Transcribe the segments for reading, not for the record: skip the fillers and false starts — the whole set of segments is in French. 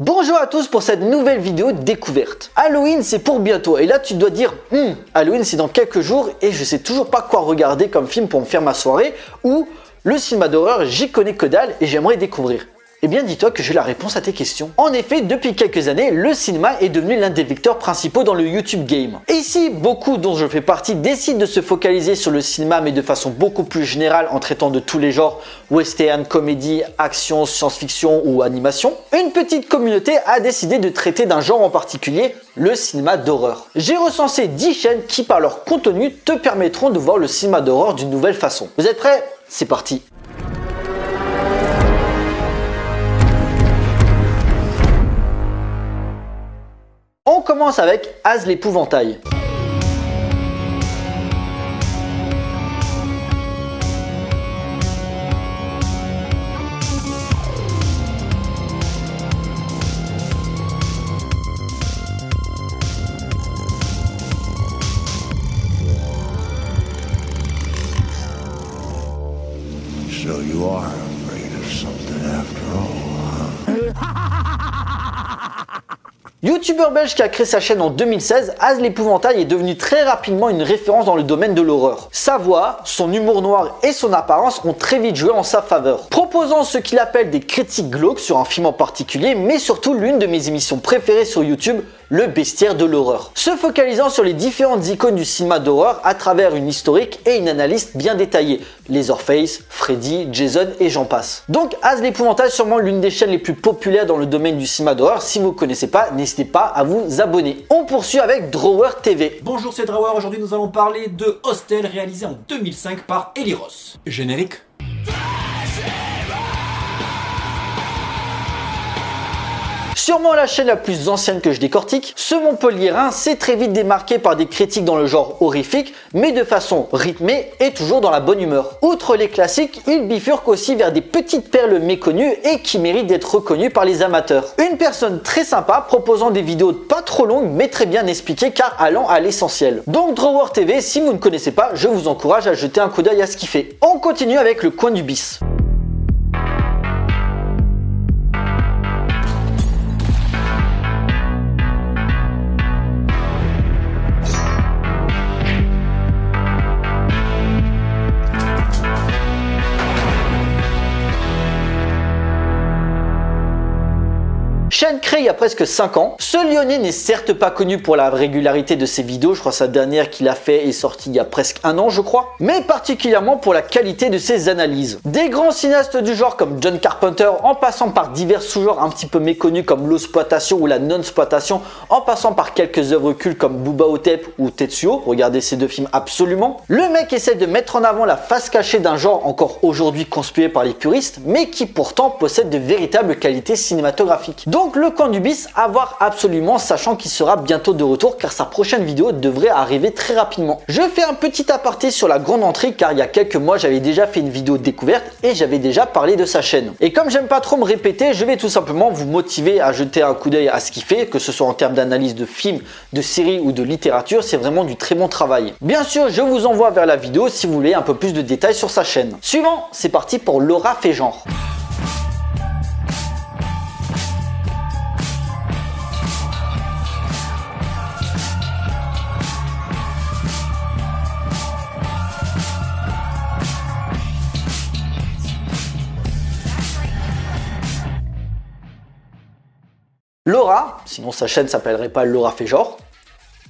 Bonjour à tous pour cette nouvelle vidéo découverte. Halloween c'est pour bientôt et là tu dois dire Halloween c'est dans quelques jours et je sais toujours pas quoi regarder comme film pour me faire ma soirée ou le cinéma d'horreur j'y connais que dalle et j'aimerais découvrir. Eh bien dis-toi que j'ai la réponse à tes questions. En effet, depuis quelques années, le cinéma est devenu l'un des vecteurs principaux dans le YouTube game. Et ici, beaucoup dont je fais partie décident de se focaliser sur le cinéma mais de façon beaucoup plus générale en traitant de tous les genres, western, comédie, action, science-fiction ou animation, une petite communauté a décidé de traiter d'un genre en particulier, le cinéma d'horreur. J'ai recensé 10 chaînes qui par leur contenu te permettront de voir le cinéma d'horreur d'une nouvelle façon. Vous êtes prêts? C'est parti. On commence avec Az l'épouvantail. So you are afraid of something after all, huh? Youtubeur belge qui a créé sa chaîne en 2016, Az l'épouvantail est devenu très rapidement une référence dans le domaine de l'horreur. Sa voix, son humour noir et son apparence ont très vite joué en sa faveur, proposant ce qu'il appelle des critiques glauques sur un film en particulier, mais surtout l'une de mes émissions préférées sur YouTube, le bestiaire de l'horreur, se focalisant sur les différentes icônes du cinéma d'horreur à travers une historique et une analyse bien détaillée, Leatherface, Freddy, Jason et j'en passe. Donc Az l'épouvantail est sûrement l'une des chaînes les plus populaires dans le domaine du cinéma d'horreur. Si vous ne connaissez pas, n'hésitez pas à vous abonner. On poursuit avec Drawer TV. Bonjour, c'est Drawer. Aujourd'hui nous allons parler de Hostel réalisé en 2005 par Eli Roth. Générique. Sûrement la chaîne la plus ancienne que je décortique, ce Montpelliérain s'est très vite démarqué par des critiques dans le genre horrifique, mais de façon rythmée et toujours dans la bonne humeur. Outre les classiques, il bifurque aussi vers des petites perles méconnues et qui méritent d'être reconnues par les amateurs. Une personne très sympa proposant des vidéos pas trop longues mais très bien expliquées car allant à l'essentiel. Donc Drawer TV, si vous ne connaissez pas, je vous encourage à jeter un coup d'œil à ce qu'il fait. On continue avec le coin du bis. Chaîne créée il y a presque 5 ans, ce Lyonnais n'est certes pas connu pour la régularité de ses vidéos, je crois que sa dernière qu'il a fait est sortie il y a presque 1 an je crois, mais particulièrement pour la qualité de ses analyses. Des grands cinéastes du genre comme John Carpenter, en passant par divers sous-genres un petit peu méconnus comme l'exploitation ou la non-exploitation, en passant par quelques œuvres cultes comme Booba Hotep ou Tetsuo, regardez ces deux films absolument. Le mec essaie de mettre en avant la face cachée d'un genre encore aujourd'hui conspué par les puristes, mais qui pourtant possède de véritables qualités cinématographiques. Donc le camp du bis à voir absolument, sachant qu'il sera bientôt de retour car sa prochaine vidéo devrait arriver très rapidement. Je fais un petit aparté sur la grande entrée car il y a quelques mois j'avais déjà fait une vidéo découverte et j'avais déjà parlé de sa chaîne. Et comme j'aime pas trop me répéter, je vais tout simplement vous motiver à jeter un coup d'œil à ce qu'il fait, que ce soit en termes d'analyse de films, de séries ou de littérature, c'est vraiment du très bon travail. Bien sûr, je vous envoie vers la vidéo si vous voulez un peu plus de détails sur sa chaîne. Suivant, c'est parti pour Laura fait genre. Laura, sinon sa chaîne s'appellerait pas Laura fait genre,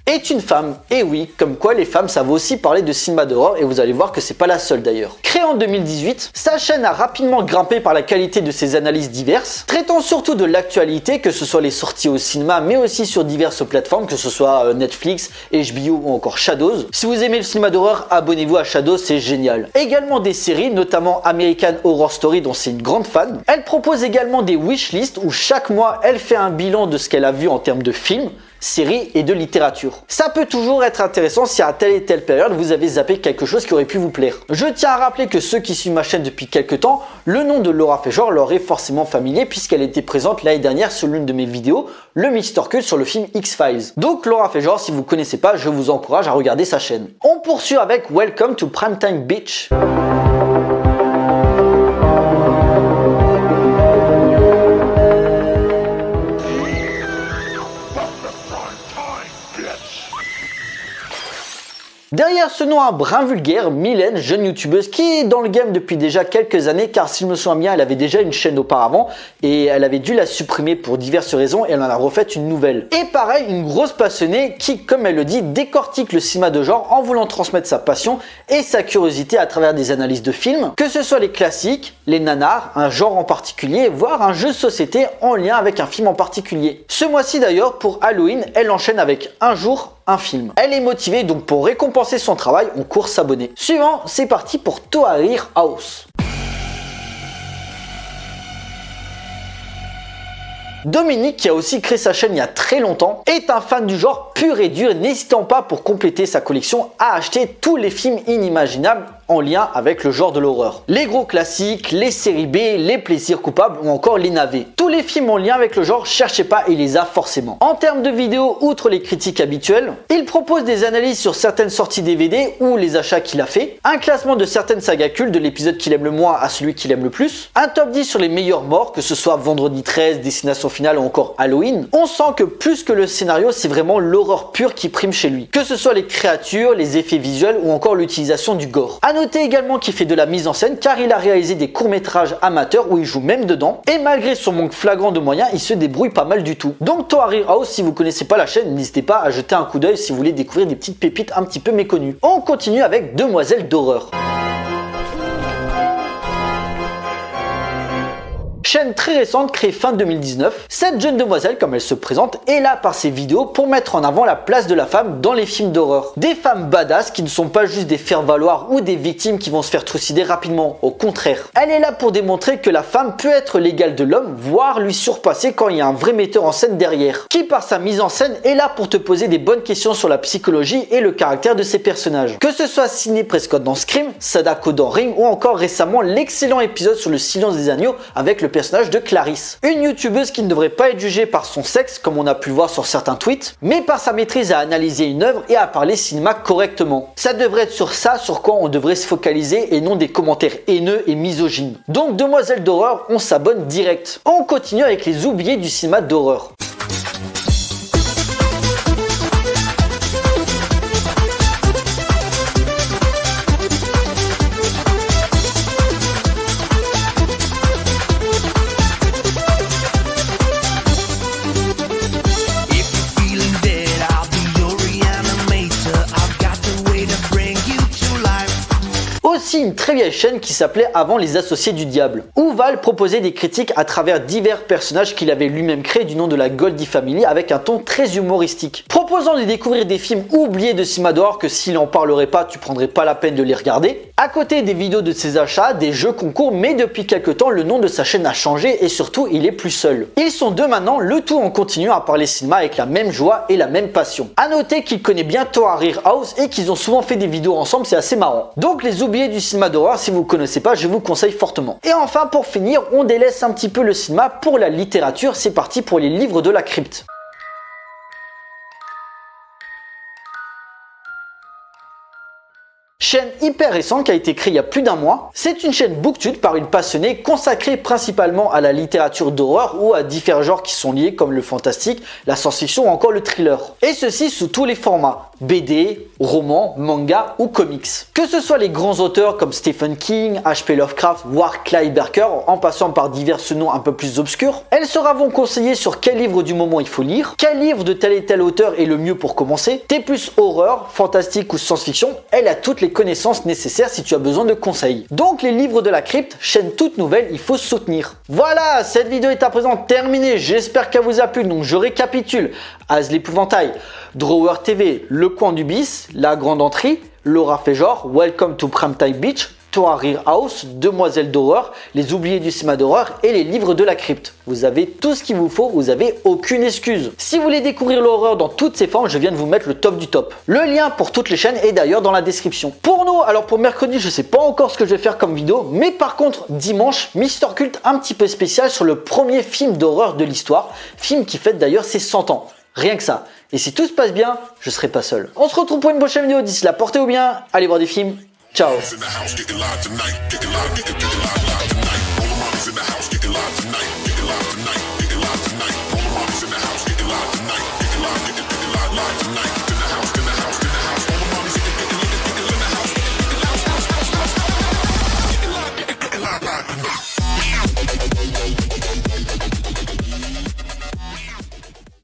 est une femme. Et oui, comme quoi les femmes savent aussi parler de cinéma d'horreur et vous allez voir que c'est pas la seule d'ailleurs. Créée en 2018, sa chaîne a rapidement grimpé par la qualité de ses analyses diverses, traitant surtout de l'actualité, que ce soit les sorties au cinéma mais aussi sur diverses plateformes, que ce soit Netflix, HBO ou encore Shadows. Si vous aimez le cinéma d'horreur, abonnez-vous à Shadows, c'est génial. Également des séries, notamment American Horror Story dont c'est une grande fan. Elle propose également des wishlists où chaque mois elle fait un bilan de ce qu'elle a vu en termes de films, séries et de littérature. Ça peut toujours être intéressant si à telle et telle période vous avez zappé quelque chose qui aurait pu vous plaire. Je tiens à rappeler que ceux qui suivent ma chaîne depuis quelques temps, le nom de Laura fait genre leur est forcément familier puisqu'elle était présente l'année dernière sur l'une de mes vidéos, le Mister Cult sur le film X-Files. Donc Laura fait genre, si vous ne connaissez pas, je vous encourage à regarder sa chaîne. On poursuit avec Welcome to Primetime Bitch. Derrière ce nom un brin vulgaire, Mylène, jeune youtubeuse qui est dans le game depuis déjà quelques années, car si je me souviens bien, elle avait déjà une chaîne auparavant et elle avait dû la supprimer pour diverses raisons et elle en a refait une nouvelle. Et pareil, une grosse passionnée qui, comme elle le dit, décortique le cinéma de genre en voulant transmettre sa passion et sa curiosité à travers des analyses de films, que ce soit les classiques, les nanars, un genre en particulier, voire un jeu de société en lien avec un film en particulier. Ce mois-ci d'ailleurs, pour Halloween, elle enchaîne avec un jour, un film. Elle est motivée, donc pour récompenser son travail, on court s'abonner. Suivant, c'est parti pour Toarir House. Dominique, qui a aussi créé sa chaîne il y a très longtemps, est un fan du genre pur et dur, n'hésitant pas pour compléter sa collection à acheter tous les films inimaginables en lien avec le genre de l'horreur. Les gros classiques, les séries B, les plaisirs coupables ou encore les navets. Tous les films en lien avec le genre, cherchez pas, il les a forcément. En termes de vidéos, outre les critiques habituelles, il propose des analyses sur certaines sorties DVD ou les achats qu'il a fait, un classement de certaines sagas cultes de l'épisode qu'il aime le moins à celui qu'il aime le plus, un top 10 sur les meilleures morts, que ce soit Vendredi 13, Destination Finale ou encore Halloween. On sent que plus que le scénario, c'est vraiment l'horreur pure qui prime chez lui, que ce soit les créatures, les effets visuels ou encore l'utilisation du gore. À noter également qu'il fait de la mise en scène car il a réalisé des courts-métrages amateurs où il joue même dedans et malgré son manque flagrant de moyens, il se débrouille pas mal du tout. Donc Toarir House, si vous connaissez pas la chaîne, n'hésitez pas à jeter un coup d'œil si vous voulez découvrir des petites pépites un petit peu méconnues. On continue avec Demoiselle d'horreur. Chaîne très récente créée fin 2019, cette jeune demoiselle, comme elle se présente, est là par ses vidéos pour mettre en avant la place de la femme dans les films d'horreur. Des femmes badass qui ne sont pas juste des faire-valoir ou des victimes qui vont se faire trucider rapidement, au contraire. Elle est là pour démontrer que la femme peut être l'égale de l'homme, voire lui surpasser quand il y a un vrai metteur en scène derrière, qui par sa mise en scène est là pour te poser des bonnes questions sur la psychologie et le caractère de ses personnages. Que ce soit Sidney Prescott dans Scream, Sadako dans Ring ou encore récemment l'excellent épisode sur le silence des agneaux avec le personnage de Clarisse. Une youtubeuse qui ne devrait pas être jugée par son sexe comme on a pu le voir sur certains tweets, mais par sa maîtrise à analyser une œuvre et à parler cinéma correctement. Ça devrait être sur ça sur quoi on devrait se focaliser et non des commentaires haineux et misogynes. Donc Demoiselle d'horreur, on s'abonne direct. On continue avec les oubliés du cinéma d'horreur. Aussi une très vieille chaîne qui s'appelait avant Les Associés du Diable, où Val proposait des critiques à travers divers personnages qu'il avait lui-même créés du nom de la Goldie Family avec un ton très humoristique, proposant de découvrir des films oubliés de cinéma d'horreur que s'il en parlerait pas, tu prendrais pas la peine de les regarder. À côté des vidéos de ses achats, des jeux concours, mais depuis quelques temps, le nom de sa chaîne a changé et surtout, il est plus seul. Ils sont deux maintenant, le tout en continuant à parler cinéma avec la même joie et la même passion. À noter qu'il connaît bien Toarir House et qu'ils ont souvent fait des vidéos ensemble, c'est assez marrant. Donc les oubliés du cinéma d'horreur, si vous ne connaissez pas, je vous conseille fortement. Et enfin, pour finir, on délaisse un petit peu le cinéma pour la littérature, c'est parti pour les livres de la crypte. Chaîne hyper récente qui a été créée il y a plus d'un mois. C'est une chaîne booktube par une passionnée consacrée principalement à la littérature d'horreur ou à différents genres qui sont liés comme le fantastique, la science-fiction ou encore le thriller. Et ceci sous tous les formats, BD, romans, manga ou comics. Que ce soit les grands auteurs comme Stephen King, H.P. Lovecraft, voire Clive Barker, en passant par divers noms un peu plus obscurs, elles sauront conseiller sur quel livre du moment il faut lire, quel livre de tel et tel auteur est le mieux pour commencer, T+ horreur, fantastique ou science-fiction, elle a toutes les connaissances nécessaires si tu as besoin de conseils. Donc les livres de la crypte, chaîne toute nouvelle, il faut soutenir. Voilà, cette vidéo est à présent terminée, j'espère qu'elle vous a plu, donc je récapitule. Az l'épouvantail, Drawer TV, Le Coin du Bis, La Grande Entrée, Laura fait genre, Welcome to Primetime Beach, Toarir House, Demoiselle d'horreur, Les oubliés du cinéma d'horreur et les livres de la crypte. Vous avez tout ce qu'il vous faut, vous avez aucune excuse. Si vous voulez découvrir l'horreur dans toutes ses formes, je viens de vous mettre le top du top. Le lien pour toutes les chaînes est d'ailleurs dans la description. Pour nous, alors pour mercredi, je sais pas encore ce que je vais faire comme vidéo, mais par contre, dimanche, Mister Cult un petit peu spécial sur le premier film d'horreur de l'histoire, film qui fête d'ailleurs ses 100 ans. Rien que ça. Et si tout se passe bien, je serai pas seul. On se retrouve pour une prochaine vidéo. D'ici là, portez-vous bien. Allez voir des films. Ciao.